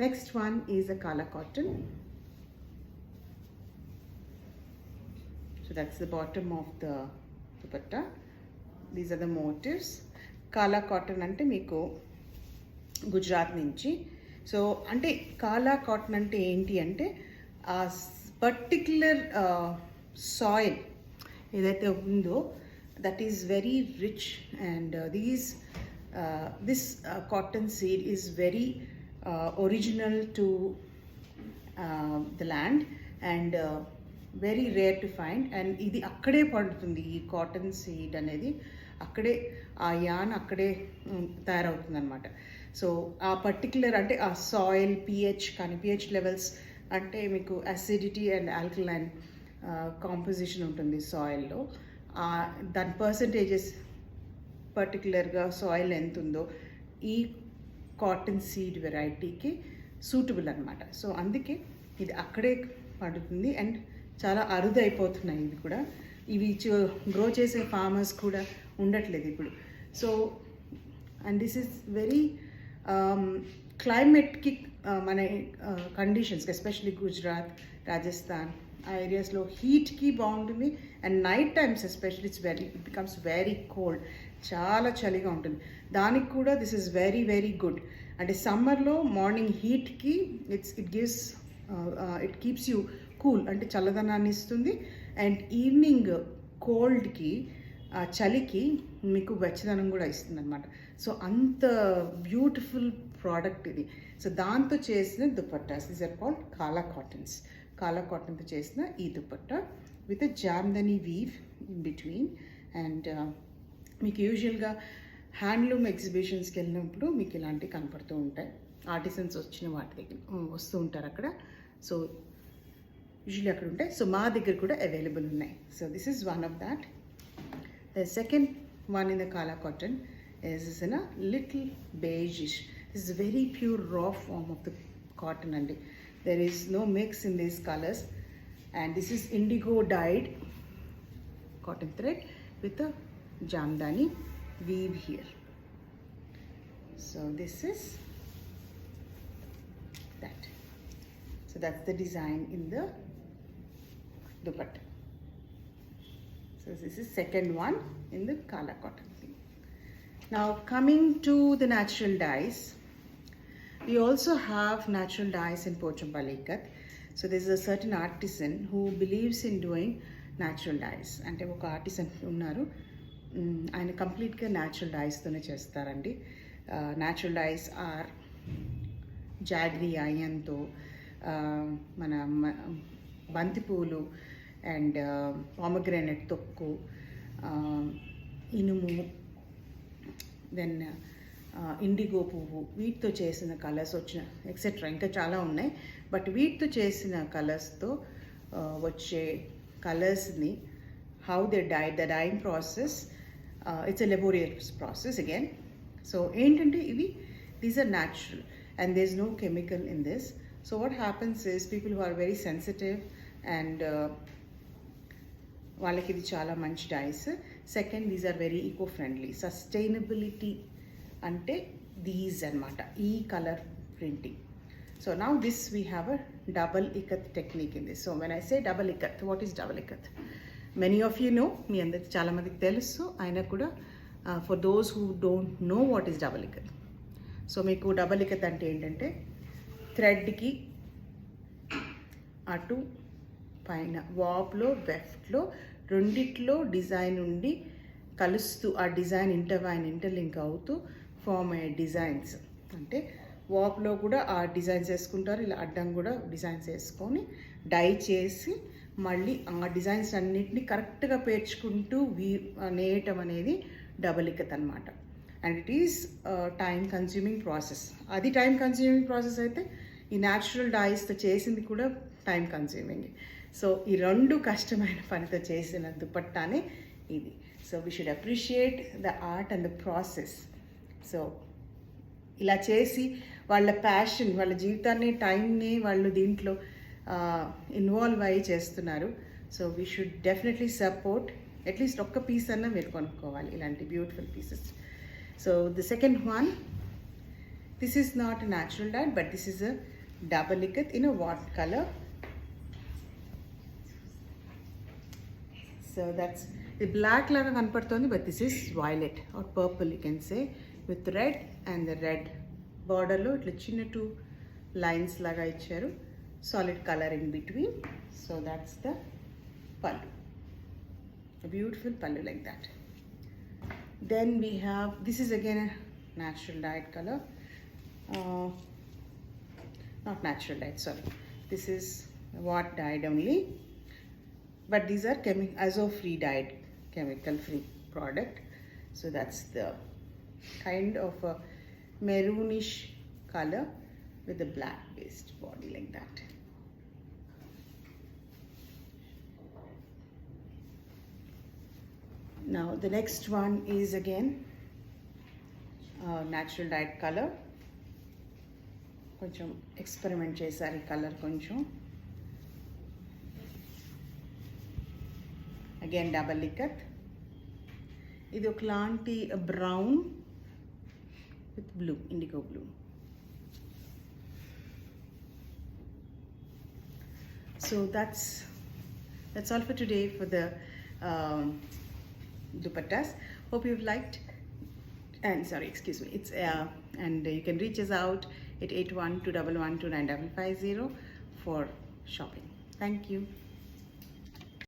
Next one is a Kala cotton. So that's the bottom of the dupatta. These are the motifs. Kala cotton ante meeku Gujarat నుంచి. So అంటే కాలా cotton అంటే ఏంటి అంటే ఆ particular soil ఏదైతే ఉందో that is very rich and this cotton seed is very original to the land and very rare to find. And ఇది అక్కడే పండుతుంది, ఈ కాటన్ సీడ్ అనేది అక్కడే, ఆ యాన్ అక్కడే తయారవుతుంది అనమాట. సో ఆ పర్టిక్యులర్ అంటే ఆ సాయిల్ పిహెచ్ కానీ, పిహెచ్ లెవెల్స్ అంటే మీకు అసిడిటీ అండ్ ఆల్కలైన్ కాంపోజిషన్ ఉంటుంది సాయిల్లో, దాని పర్సంటేజెస్ పర్టికులర్గా సాయిల్ ఎంత ఉందో ఈ కాటన్ సీడ్ వెరైటీకి సూటబుల్ అనమాట. సో అందుకే ఇది అక్కడే పండుతుంది అండ్ చాలా అరుదు అయిపోతున్నాయి ఇవి కూడా. ఇవి గ్రో చేసే ఫార్మర్స్ కూడా ఉండట్లేదు ఇప్పుడు. So and this is very క్లైమేట్కి మన కండిషన్స్కి ఎస్పెషలీ గుజరాత్, రాజస్థాన్ ఆ ఏరియాస్లో హీట్కి బాగుంటుంది. And night times especially it becomes very cold, చాలా చలిగా ఉంటుంది. దానికి కూడా this is very very good. అంటే సమ్మర్లో మార్నింగ్ హీట్కి ఇట్ కీప్స్ యూ కూల్, అంటే చల్లదనాన్ని ఇస్తుంది. అండ్ ఈవినింగ్ కోల్డ్కి చలికి మీకు వెచ్చదనం కూడా ఇస్తుంది అనమాట. సో అంత బ్యూటిఫుల్ ప్రోడక్ట్ ఇది. సో దాంతో చేసిన dupattas, these are called Kala cottons. Kala కాటన్తో చేసిన ఈ dupatta with Jamdani weave in between. And మీకు యూజువల్గా హ్యాండ్లూమ్ ఎగ్జిబిషన్స్కి వెళ్ళినప్పుడు మీకు ఇలాంటివి కనపడుతూ ఉంటాయి. ఆర్టిసన్స్ వచ్చిన వాటి దగ్గర వస్తూ ఉంటారు అక్కడ. సో యూజువల్లీ అక్కడ ఉంటాయి. సో మా దగ్గర కూడా అవైలబుల్ ఉన్నాయి. So this is one of that. The second one in the Kala cotton is in a little beigeish. This is a very pure raw form of the cotton and there is no mix in these colors. And this is indigo dyed cotton thread with a jamdani weave here. So this is that. So that's the design in the dupatta. So this is second one in the Kala cotton thing. Now coming to the natural dyes, we also have natural dyes in Pochampally Ikat. So there is a certain artisan who believes in doing natural dyes. అంటే ఒక artisan ఉన్నారు, ఆయన కంప్లీట్గా natural డైస్తోనే చేస్తారండి. Natural dice are jaggery అయ్యంతో, మన బంతిపూలు and పామగ్రానైట్ తొక్కు, ఇనుము, దెన్ ఇండిగో పువ్వు, వీటితో చేసిన కలర్స్ వచ్చిన ఎక్సెట్రా ఇంకా చాలా ఉన్నాయి. బట్ వీటితో చేసిన కలర్స్తో వచ్చే కలర్స్ని how they dye, the dyeing process, it's a laborious process again. So ఏంటంటే ఇవి these are natural and there is no chemical in this. So what happens is people who are very sensitive and వాళ్ళకి ఇది చాలా మంచి dyes. Second, these are very eco friendly. Sustainability అంటే దీస్ అనమాట, ఈ colour printing. So now this we have a double ikat technique in this. So when I say double ikat, what is double ikat? Many of you know, మీ అందరికి చాలామందికి తెలుసు, అయినా కూడా for those who don't know what is double ikat. So మీకు double ikat అంటే ఏంటంటే థ్రెడ్కి అటు పైన వాప్లో వెఫ్ట్లో రెండిట్లో డిజైన్ ఉండి కలుస్తూ ఆ డిజైన్ ఇంటర్లింక్ అవుతూ ఫామ్ అయ్యే డిజైన్స్. అంటే వాప్లో కూడా ఆ డిజైన్స్ వేసుకుంటారు, ఇలా అడ్డం కూడా డిజైన్స్ వేసుకొని డై చేసి మళ్ళీ ఆ డిజైన్స్ అన్నిటిని కరెక్ట్గా పేర్చుకుంటూ నేయటం అనేది డబల్ ఇకత్ అనమాట. And it is time consuming process. అది టైం కన్స్యూమింగ్ ప్రాసెస్ అయితే ఈ న్యాచురల్ డైస్తో చేసింది కూడా టైం కన్స్యూమింగ్. సో ఈ రెండు కష్టమైన పనితో చేసిన దుపట్టానే ఇది. So we should appreciate the art and the process. So ఇలా చేసి వాళ్ళ ప్యాషన్, వాళ్ళ జీవితాన్ని, టైంని వాళ్ళు దీంట్లో ఇన్వాల్వ్ అయ్యి చేస్తున్నారు. So we should definitely support. At least ఒక్క పీస్ అన్నా మీరు కొనుక్కోవాలి ఇలాంటి beautiful pieces. So the second one, This is not a natural dyed, but this is a double ikat in a what color? So that's the black laga kanpadtundi, but this is violet or purple, you can say, with red, and the red border lo itla chinna two lines laga icharu, solid color in between. So that's the pallu, a beautiful pallu like that. Then we have, this is again a natural dyed color, not natural dyed, sorry, this is what dyed only, but these are azo free dyed, chemical free product. So that's the kind of a maroonish color with a black based body like that. Now the next one is again natural dyed color. కొంచెం experiment చేశారు ఈ colour కొంచెం. Again double ikat. ఇది ఒకలాంటి brown with blue, IndiGo blue. So that's all for today for the dupattas. Hope you've liked. And sorry, excuse me, it's and you can reach us out at 8121129550 for shopping. Thank you.